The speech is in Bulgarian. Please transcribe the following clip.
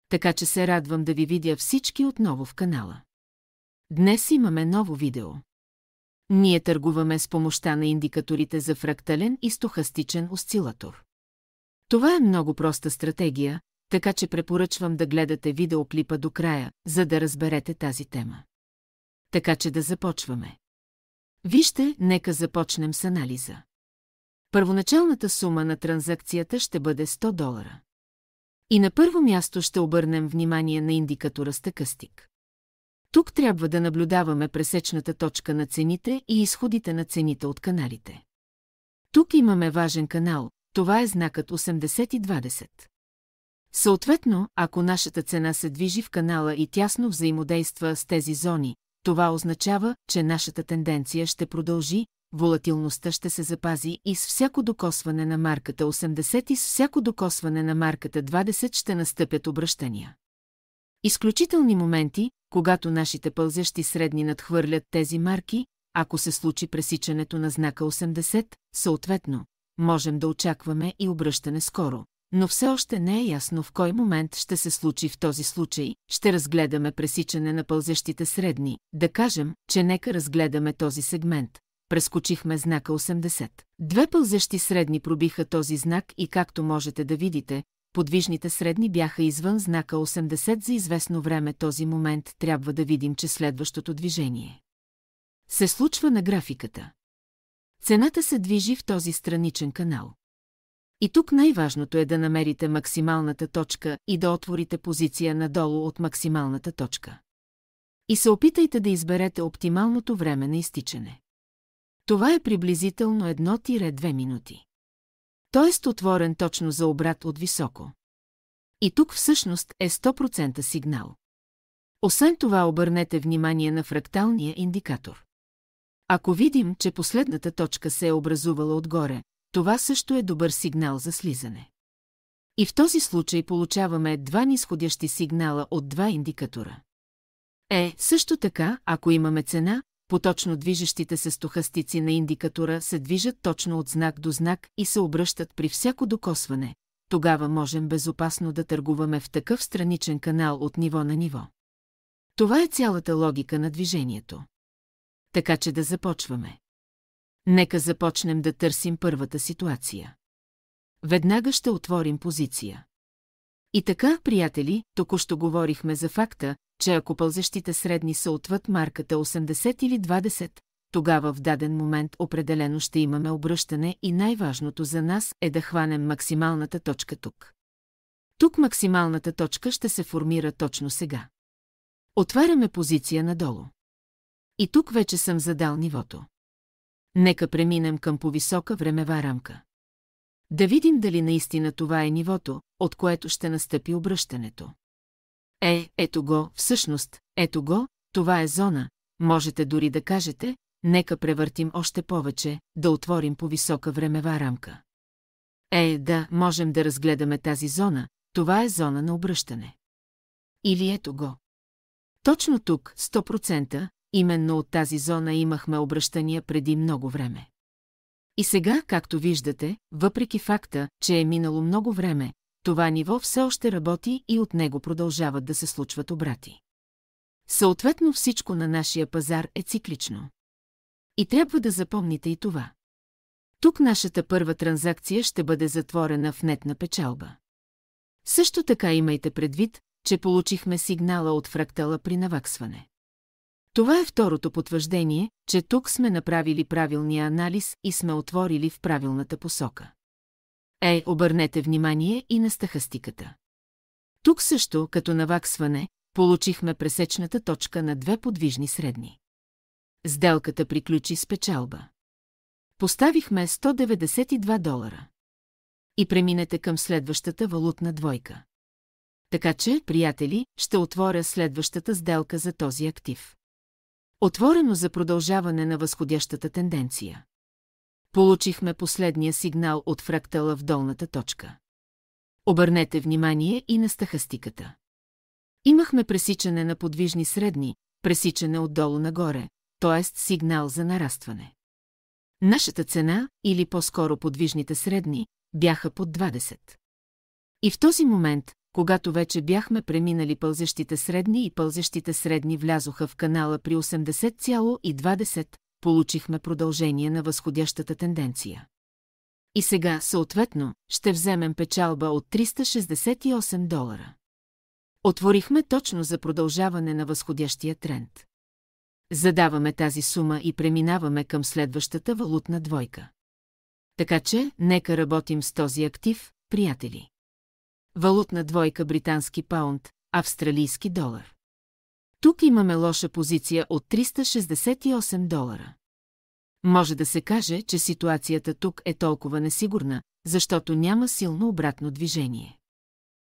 така че се радвам да ви видя всички отново в канала. Днес имаме ново видео. Ние търгуваме с помощта на индикаторите за фрактален и стохастичен осцилатор. Това е много проста стратегия, така че препоръчвам да гледате видеоклипа до края, за да разберете тази тема. Така че да започваме. Вижте, нека започнем с анализа. Първоначалната сума на транзакцията ще бъде $100. И на първо място ще обърнем внимание на индикатора стъкастик. Тук трябва да наблюдаваме пресечната точка на цените и изходите на цените от каналите. Тук имаме важен канал, това е знакът 80-20. Съответно, ако нашата цена се движи в канала и тясно взаимодейства с тези зони, това означава, че нашата тенденция ще продължи, волатилността ще се запази и с всяко докосване на марката 80 и с всяко докосване на марката 20 ще настъпят обръщания. Изключителни моменти, когато нашите пълзящи средни надхвърлят тези марки, ако се случи пресичането на знака 80, съответно, можем да очакваме и обръщане скоро, но все още не е ясно в кой момент ще се случи в този случай, ще разгледаме пресичане на пълзящите средни, да кажем, че нека разгледаме този сегмент. Прескочихме знака 80. Две пълзящи средни пробиха този знак и както можете да видите, подвижните средни бяха извън знака 80 за известно време. Този момент трябва да видим, че следващото движение се случва на графиката. Цената се движи в този страничен канал. И тук най-важното е да намерите максималната точка и да отворите позиция надолу от максималната точка. И се опитайте да изберете оптималното време на изтичане. Това е приблизително 1-2 минути. Тоест отворен точно за обрат от високо. И тук всъщност е 100% сигнал. Освен това обърнете внимание на фракталния индикатор. Ако видим, че последната точка се е образувала отгоре, това също е добър сигнал за слизане. И в този случай получаваме два нисходящи сигнала от два индикатора. Също така, ако имаме цена, поточно движещите се стохастици на индикатора се движат точно от знак до знак и се обръщат при всяко докосване, тогава можем безопасно да търгуваме в такъв страничен канал от ниво на ниво. Това е цялата логика на движението. Така че да започваме. Нека започнем да търсим първата ситуация. Веднага ще отворим позиция. И така, приятели, току-що говорихме за факта, че ако пълзещите средни са отвъд марката 80 или 20, тогава в даден момент определено ще имаме обръщане и най-важното за нас е да хванем максималната точка тук. Тук максималната точка ще се формира точно сега. Отваряме позиция надолу. И тук вече съм задал нивото. Нека преминем към повисока времева рамка. Да видим дали наистина това е нивото, от което ще настъпи обръщането. Ето го, всъщност, ето го, това е зона, можете дори да кажете, нека превъртим още повече, да отворим повисока времева рамка. Да, можем да разгледаме тази зона, това е зона на обръщане. Или ето го. Точно тук, 100%, именно от тази зона имахме обръщания преди много време. И сега, както виждате, въпреки факта, че е минало много време, това ниво все още работи и от него продължават да се случват обрати. Съответно всичко на нашия пазар е циклично. И трябва да запомните и това. Тук нашата първа транзакция ще бъде затворена в нетна печалба. Също така имайте предвид, че получихме сигнала от фрактала при наваксване. Това е второто потвърждение, че тук сме направили правилния анализ и сме отворили в правилната посока. Обърнете внимание и на стахастиката. Тук също, като наваксване, получихме пресечната точка на две подвижни средни. Сделката приключи с печалба. Поставихме $192. И преминете към следващата валутна двойка. Така че, приятели, ще отворя следващата сделка за този актив. Отворено за продължаване на възходящата тенденция. Получихме последния сигнал от фрактала в долната точка. Обърнете внимание и на стахастиката. Имахме пресичане на подвижни средни, пресичане отдолу нагоре, т.е. сигнал за нарастване. Нашата цена, или по-скоро подвижните средни, бяха под 20. И в този момент, когато вече бяхме преминали пълзещите средни и пълзещите средни влязоха в канала при 80,20, получихме продължение на възходящата тенденция. И сега, съответно, ще вземем печалба от $368. Отворихме точно за продължаване на възходящия тренд. Задаваме тази сума и преминаваме към следващата валутна двойка. Така че, нека работим с този актив, приятели. Валутна двойка британски паунд, австралийски долар. Тук имаме лоша позиция от $368. Може да се каже, че ситуацията тук е толкова несигурна, защото няма силно обратно движение.